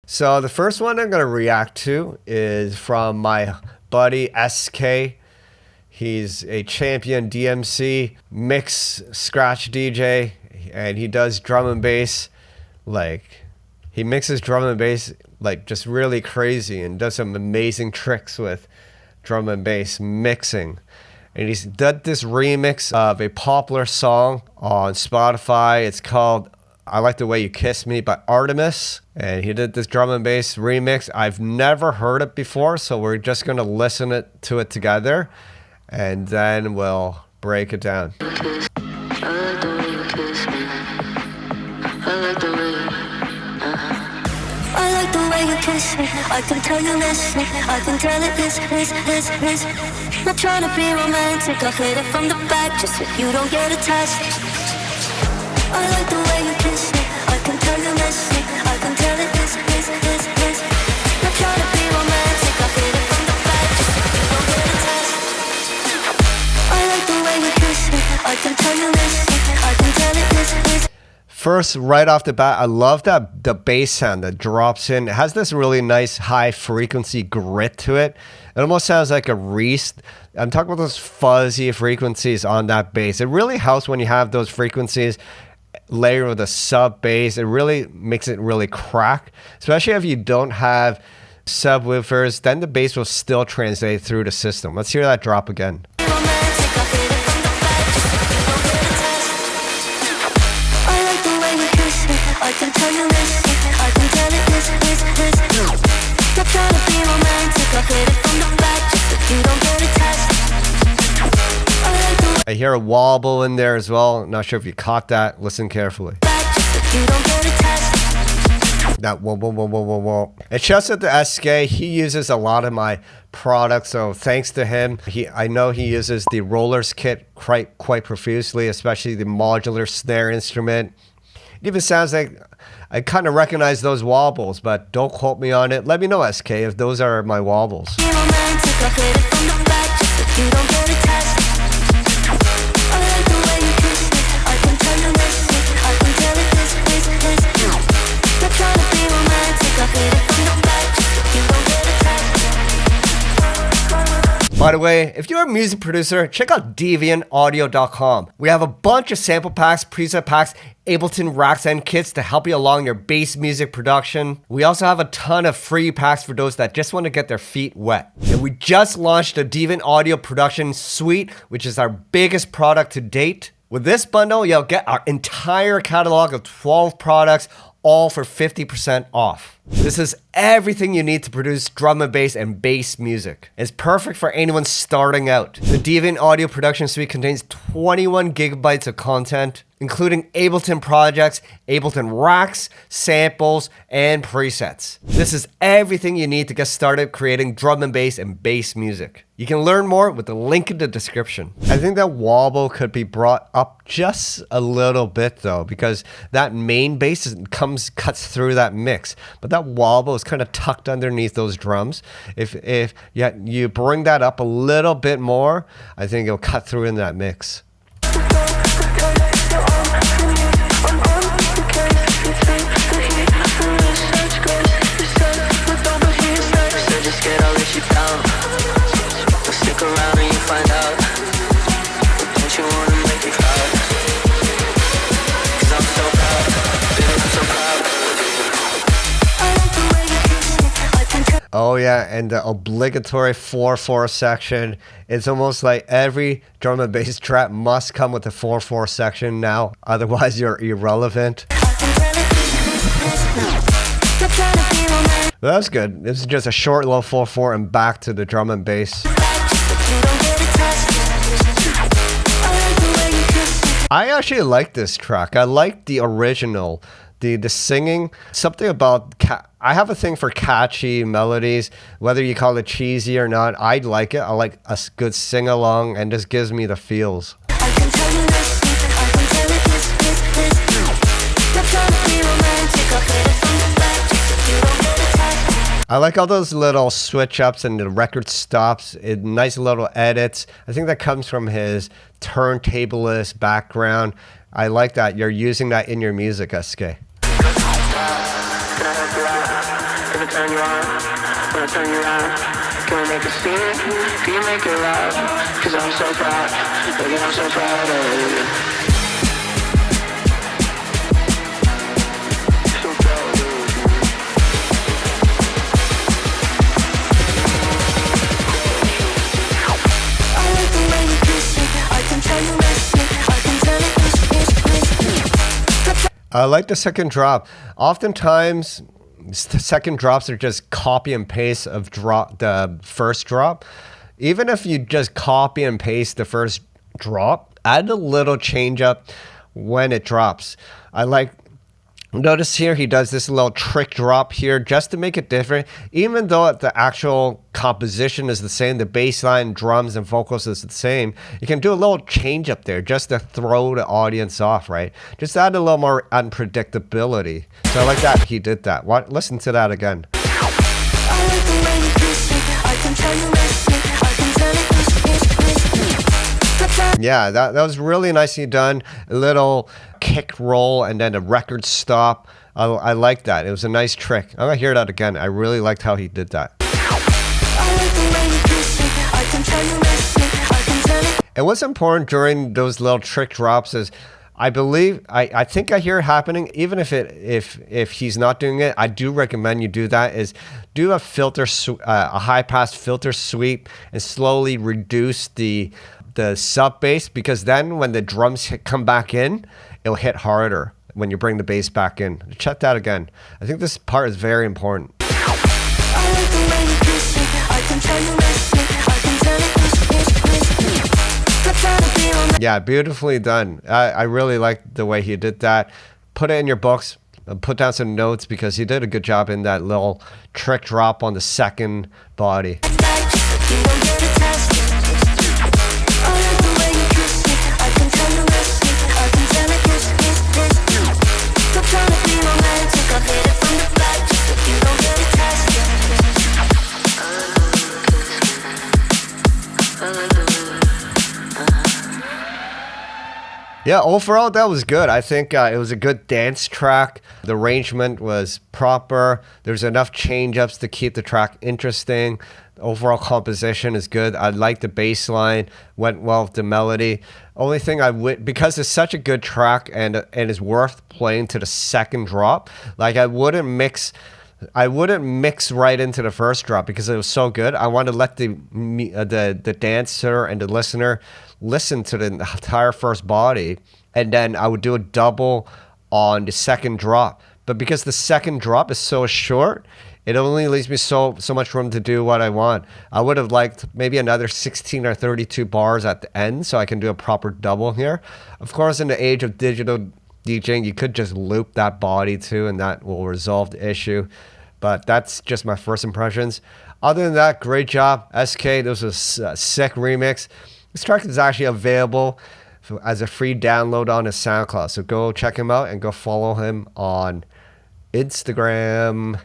So the first one I'm going to react to is from my buddy ESKEi. He's a champion DMC, mix, scratch DJ, and he does drum and bass. Like, he mixes drum and bass like just really crazy and does some amazing tricks with drum and bass mixing. And he's done this remix of a popular song on Spotify. It's called I Like the Way You Kiss Me by Artemas. And he did this drum and bass remix. I've never heard it before, so we're just going to listen to it together. And then we'll break it down. I can tell you listen, I can tell it is. Not trying to be romantic, I'll hit it from the back just so you don't get attached. I like the way you kiss me, I can tell you listen, I can tell it is. Not trying to be romantic, I'll hit it from the back just so you don't get attached. I like the way you kiss me, I can tell you listen, I can tell it is. First, right off the bat, I love that the bass sound that drops in. It has this really nice high frequency grit to it. It almost sounds like a Reese. I'm talking about those fuzzy frequencies on that bass. It really helps when you have those frequencies layered with a sub bass. It really makes it really crack, especially if you don't have subwoofers. Then the bass will still translate through the system. Let's hear that drop again. I can tell you this, I can tell it is. Not trying to be romantic, I'll hit it from the back just so you don't get attached. I hear a wobble in there as well. Not sure if you caught that. Listen carefully. That whoa. It's just that the ESKEi, he uses a lot of my products, so thanks to him. I know he uses the rollers kit quite profusely, especially the modular snare instrument. It even sounds like I kind of recognize those wobbles, but don't quote me on it. Let me know, ESKEi, if those are my wobbles. By the way, if you're a music producer, check out deviantaudio.com. We have a bunch of sample packs, preset packs, Ableton racks and kits to help you along your bass music production. We also have a ton of free packs for those that just want to get their feet wet. And we just launched the Deviant Audio Production Suite, which is our biggest product to date. With this bundle, you'll get our entire catalog of 12 products, all for 50% off. This is everything you need to produce drum and bass music. It's perfect for anyone starting out. The Deviant Audio Production Suite contains 21 gigabytes of content, including Ableton projects, Ableton racks, samples, and presets. This is everything you need to get started creating drum and bass music. You can learn more with the link in the description. I think that wobble could be brought up just a little bit though, because that main bass cuts through that mix, but that wobble is kind of tucked underneath those drums. If you bring that up a little bit more, I think it'll cut through in that mix. Oh yeah, and the obligatory 4/4 section. It's almost like every drum and bass track must come with a 4/4 section now, otherwise you're irrelevant. That's good. This is just a short little 4/4 and back to the drum and bass. I actually like this track. I like the original. The singing, something about I have a thing for catchy melodies, whether you call it cheesy or not. I like it. I like a good sing along, and just gives me the feels. I like all those little switch ups and the record stops, nice little edits. I think that comes from his Turntablist background. I like that you're using that in your music, ESKEi. Gonna turn you on, gonna turn you around. Can we make a scene? Can you make it loud? Cause I'm so proud, baby, I'm so proud of you. So proud of you. I like the way you kiss me. I can tell you miss me. I can tell it is. I like the second drop. Oftentimes, the second drops are just copy and paste of the first drop. Even if you just copy and paste the first drop, add a little change up when it drops. Notice here he does this little trick drop here just to make it different. Even though the actual composition is the same, the bass line, drums, and vocals is the same, you can do a little change up there just to throw the audience off, right? Just add a little more unpredictability. So I like that he did that. Listen to that again. I like the way you kiss me. I can tell you miss me. I can tell it is. Yeah, that was really nicely done. A little kick roll and then a record stop. I like that. It was a nice trick. I'm gonna hear that again. I really liked how he did that. And what's important during those little trick drops is, I think I hear it happening. Even if he's not doing it, I do recommend you do that. Is do a high pass filter sweep and slowly reduce the sub bass, because then when the drums come back in, it'll hit harder when you bring the bass back in. Check that again. I think this part is very important. Yeah, beautifully done. I really like the way he did that. Put it in your books. Put down some notes, because he did a good job in that little trick drop on the second body. Yeah, overall, that was good. I think it was a good dance track. The arrangement was proper. There's enough change-ups to keep the track interesting. The overall composition is good. I like the bass line. Went well with the melody. Only thing because it's such a good track and is worth playing to the second drop, like I wouldn't mix right into the first drop because it was so good. I want to let the dancer and the listener listen to the entire first body, and then I would do a double on the second drop. But because the second drop is so short, it only leaves me so much room to do what I want. I would have liked maybe another 16 or 32 bars at the end so I can do a proper double here. Of course, in the age of digital DJing, you could just loop that body too, and that will resolve the issue. But that's just my first impressions. Other than that, great job. ESKEi, this was a sick remix. This track is actually available as a free download on his SoundCloud. So go check him out and go follow him on Instagram.